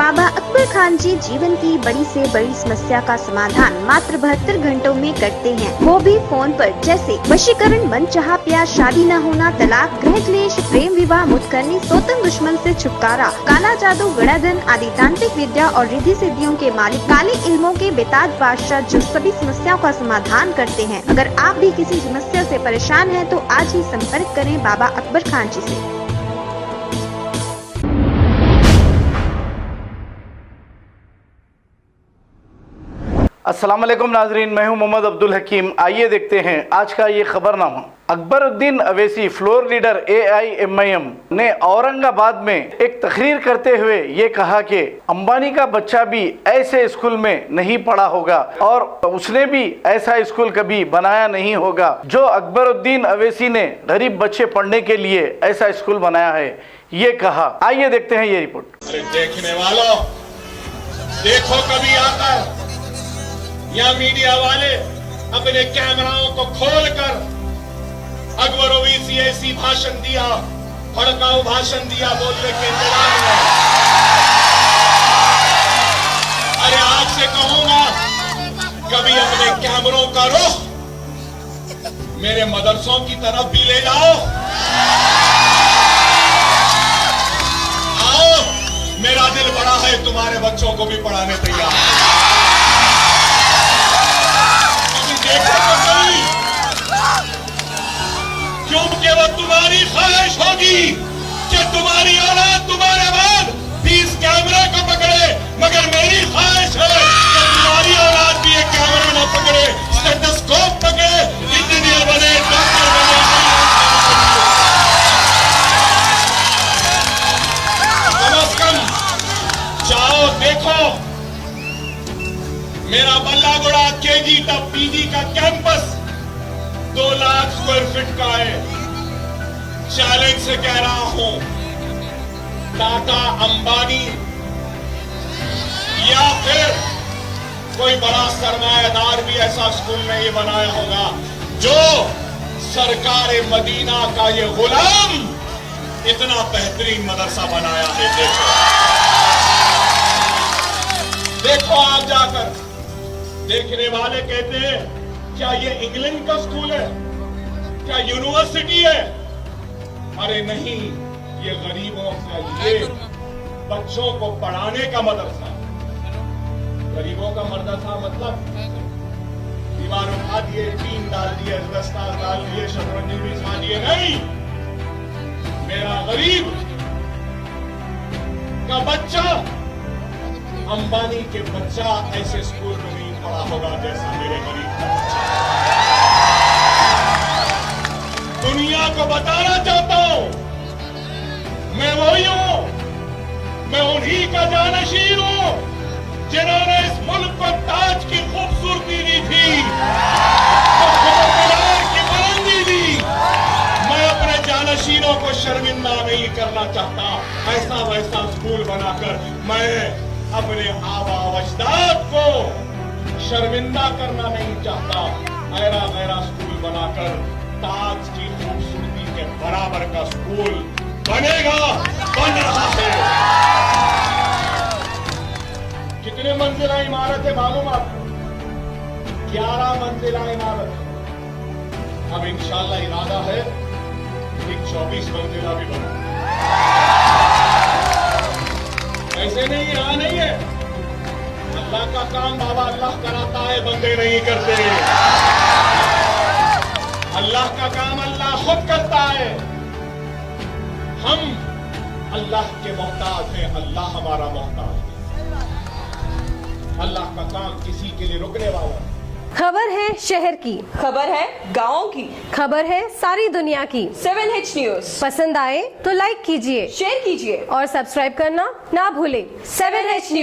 बाबा अकबर खान जी जीवन की बड़ी से बड़ी समस्या का समाधान मात्र 72 घंटों में करते हैं, वो भी फोन पर। जैसे वशीकरण, मनचाहा प्यार, शादी न होना, तलाक, गृह क्लेश, प्रेम विवाह, मुतकरनी, सौतन दुश्मन से छुटकारा, काला जादू, गणाधन आदि तांत्रिक विद्या और रिद्धि सिद्धियों के मालिक काले इल्मों के बेताज बादशाह जो सभी समस्याओं का समाधान करते हैं। अगर आप भी किसी समस्या से परेशान हैं तो आज ही संपर्क करें बाबा अकबर खान जी से। अस्सलाम वालेकुम नाजरीन, मैं हूं मोहम्मद अब्दुल हकीम। आइए देखते हैं आज का ये खबरनामा। Akbaruddin Owaisi, floor leader AIMIM ने औरंगाबाद में एक तकरीर करते हुए ये कहा कि अंबानी का बच्चा भी ऐसे स्कूल में नहीं पढ़ा होगा और उसने भी ऐसा स्कूल कभी बनाया नहीं होगा जो अकबरुद्दीन अवैसी ने गरीब बच्चे पढ़ने के लिए ऐसा स्कूल बनाया है, ये कहा। आइए देखते हैं ये रिपोर्ट। अरे देखने वालों, देखो कभी आकर या मीडिया वाले अपने कैमराओं को खोलकर अकबर ओवैसी ऐसी भाषण दिया, भड़काऊ भाषण दिया बोलने के इंतजार में। अरे आज से कहूंगा, कभी अपने कैमरों का रुख मेरे मदरसों की तरफ भी ले जाओ। आओ, मेरा दिल बड़ा है, तुम्हारे बच्चों को भी पढ़ाने तैयार है। क्योंकि वो तुम्हारी ख्वाहिश होगी कि तुम्हारी औलाद, तुम्हारे बाद भी इस कैमरे को पकड़े, मगर मेरी ख्वाहिश है कि तुम्हारी औलाद भी एक कैमरा न पकड़े, स्टेथोस्कोप पकड़े, इंजीनियर बने, डॉक्टर बने। कम अज कम जाओ देखो, मेरा बल्लागुड़ा KG तब PG का कैंपस 2 लाख स्क्वायर फीट का है। चैलेंज से कह रहा हूं, टाटा, अंबानी या फिर कोई बड़ा सरमायादार भी ऐसा स्कूल नहीं बनाया होगा जो सरकार मदीना का ये गुलाम इतना बेहतरीन मदरसा बनाया है। देखो आप जाकर, देखने वाले कहते हैं क्या ये इंग्लैंड का स्कूल है, क्या यूनिवर्सिटी है? अरे नहीं, ये गरीबों का, ये बच्चों को पढ़ाने का मदरसा। गरीबों का मदरसा मतलब दीवार उठा दिए, टीन डाल दिए, रस्ता डाल दिए, शतरंजी बिछा दिए, नहीं। मेरा गरीब का बच्चा, अंबानी के बच्चा ऐसे स्कूल में नहीं पढ़ा होगा जैसा मेरे गरीब का बच्चा। दुनिया को बताना चाहता हूं, मैं वही हूं, मैं उन्हीं का जानशीन हूं जिन्होंने इस मुल्क को ताज की खूबसूरती दी थी, की बुलंदी दी। मैं अपने जानशीनों को शर्मिंदा नहीं करना चाहता। ऐसा वैसा स्कूल बनाकर मैं अपने आबा अजदाद को शर्मिंदा करना नहीं चाहता। ऐरा गैरा स्कूल बनाकर ताज की खूबसूरती के बराबर का स्कूल बनेगा, बन रहा है। कितने मंजिला इमारत है मालूम आपको? 11 मंजिला इमारत। अब इंशाल्लाह इरादा है कि 24 मंजिला भी बना। ऐसे नहीं, यहां नहीं है। अल्लाह का काम बाबा अल्लाह कराता है, बंदे नहीं करते। अल्लाह का काम अल्लाह खुद करता है। हम अल्लाह के मोहताज हैं, अल्लाह हमारा मोहताज है। अल्लाह का काम किसी के लिए रुकने वाला है। खबर है शहर की, खबर है गाँव की, खबर है सारी दुनिया की। 7H न्यूज पसंद आए तो लाइक कीजिए, शेयर कीजिए और सब्सक्राइब करना ना भूलें। 7H news.